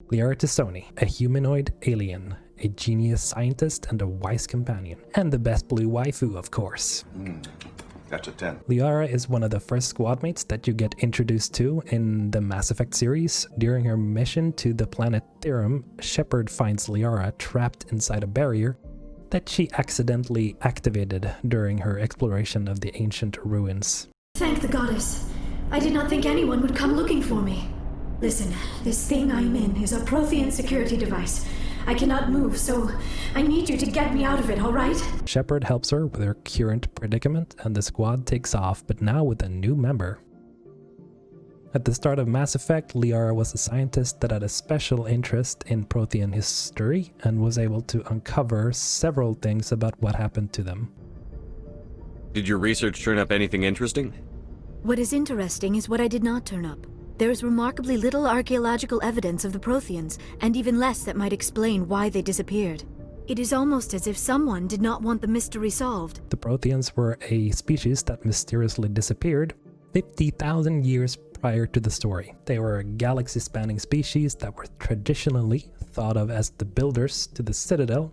Liara T'soni, a humanoid alien, a genius scientist and a wise companion. And the best blue waifu, of course. That's a 10. Liara is one of the first squad mates that you get introduced to in the Mass Effect series. During her mission to the planet Therum, Shepard finds Liara trapped inside a barrier that she accidentally activated during her exploration of the ancient ruins. Thank the goddess. I did not think anyone would come looking for me. Listen, this thing I'm in is a Prothean security device. I cannot move, so I need you to get me out of it, all right? Shepard helps her with her current predicament, and the squad takes off, but now with a new member. At the start of Mass Effect, Liara was a scientist that had a special interest in Prothean history and was able to uncover several things about what happened to them. Did your research turn up anything interesting? What is interesting is what I did not turn up. There is remarkably little archaeological evidence of the Protheans, and even less that might explain why they disappeared. It is almost as if someone did not want the mystery solved. The Protheans were a species that mysteriously disappeared 50,000 years prior to the story. They were a galaxy-spanning species that were traditionally thought of as the builders to the Citadel,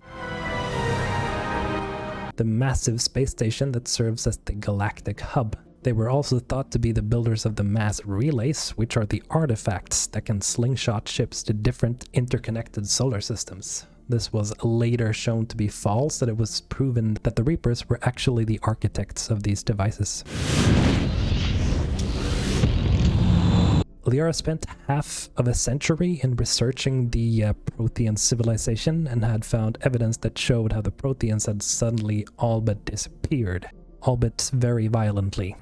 the massive space station that serves as the galactic hub. They were also thought to be the builders of the mass relays, which are the artifacts that can slingshot ships to different interconnected solar systems. This was later shown to be false, that it was proven that the Reapers were actually the architects of these devices. Liara spent half of a century in researching the Prothean civilization and had found evidence that showed how the Protheans had suddenly all but disappeared, albeit very violently.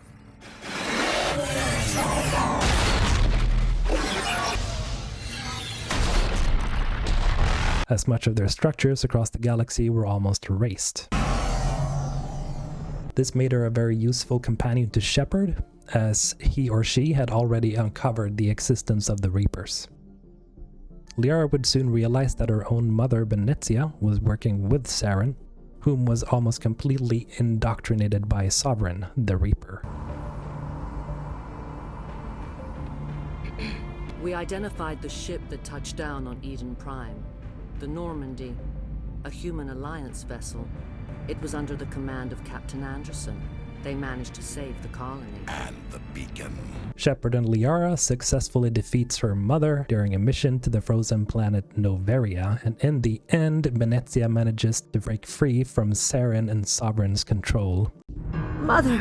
As much of their structures across the galaxy were almost erased. This made her a very useful companion to Shepard, as he or she had already uncovered the existence of the Reapers. Liara would soon realize that her own mother, Venezia, was working with Saren, whom was almost completely indoctrinated by Sovereign, the Reaper. We identified the ship that touched down on Eden Prime. The Normandy, a human alliance vessel. It was under the command of Captain Anderson. They managed to save the colony. And the beacon. Shepard and Liara successfully defeats her mother during a mission to the frozen planet Noveria, and in the end, Venezia manages to break free from Saren and Sovereign's control. Mother!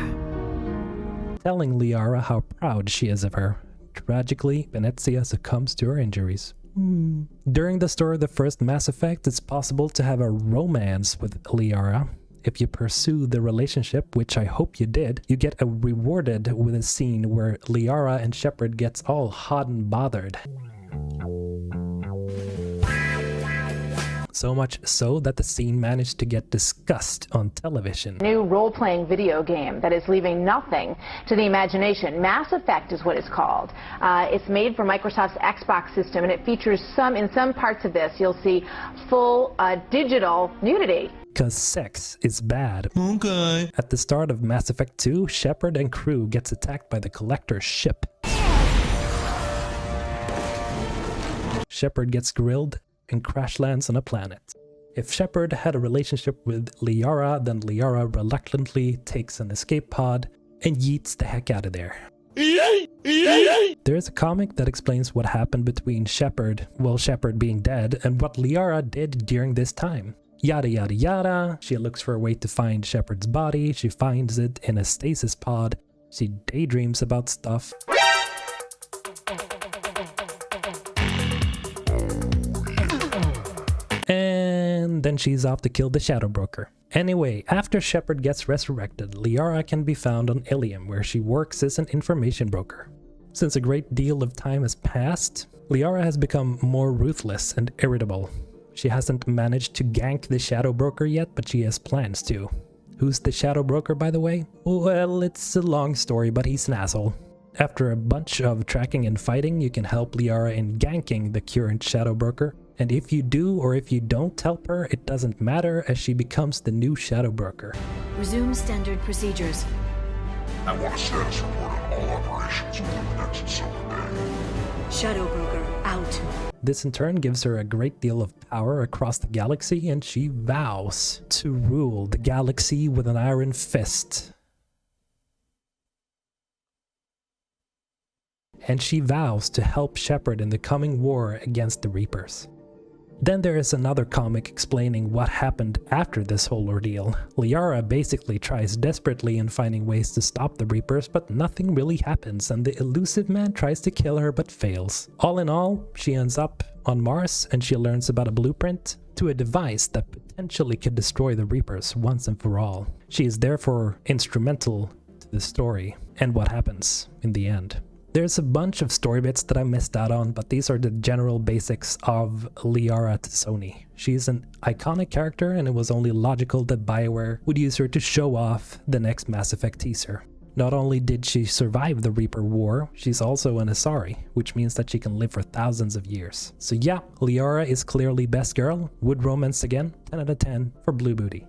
Telling Liara how proud she is of her. Tragically, Venezia succumbs to her injuries. During the story of the first Mass Effect, it's possible to have a romance with Liara. If you pursue the relationship, which I hope you did, you get rewarded with a scene where Liara and Shepard gets all hot and bothered. So much so that the scene managed to get discussed on television. New role-playing video game that is leaving nothing to the imagination. Mass Effect is what it's called. It's made for Microsoft's Xbox system, and it features in some parts of this, you'll see full digital nudity. Because sex is bad. Okay. At the start of Mass Effect 2, Shepard and crew gets attacked by the Collector's ship. Shepard gets grilled and crash lands on a planet. If Shepard had a relationship with Liara, then Liara reluctantly takes an escape pod and yeets the heck out of there. There is a comic that explains what happened between Shepard, well, Shepard being dead, and what Liara did during this time. Yada yada yada. She looks for a way to find Shepard's body. She finds it in a stasis pod. She daydreams about stuff. And then she's off to kill the Shadow Broker. Anyway, after Shepard gets resurrected, Liara can be found on Ilium, where she works as an information broker. Since a great deal of time has passed, Liara has become more ruthless and irritable. She hasn't managed to gank the Shadow Broker yet, but she has plans to. Who's the Shadow Broker, by the way? Well, it's a long story, but he's an asshole. After a bunch of tracking and fighting, you can help Liara in ganking the current Shadow Broker. And if you do or if you don't help her, it doesn't matter, as she becomes the new Shadow Broker. Resume standard procedures. I want a status report on all operations within the next 7 days. Shadow Broker out. This in turn gives her a great deal of power across the galaxy, and she vows to rule the galaxy with an iron fist. And she vows to help Shepard in the coming war against the Reapers. Then there is another comic explaining what happened after this whole ordeal. Liara basically tries desperately in finding ways to stop the Reapers, but nothing really happens, and the elusive man tries to kill her but fails. All in all, she ends up on Mars, and she learns about a blueprint to a device that potentially could destroy the Reapers once and for all. She is therefore instrumental to the story and what happens in the end. There's a bunch of story bits that I missed out on, but these are the general basics of Liara T'soni. She's an iconic character, and it was only logical that BioWare would use her to show off the next Mass Effect teaser. Not only did she survive the Reaper War, she's also an Asari, which means that she can live for thousands of years. So yeah, Liara is clearly best girl, would romance again, 10 out of 10 for Blue Booty.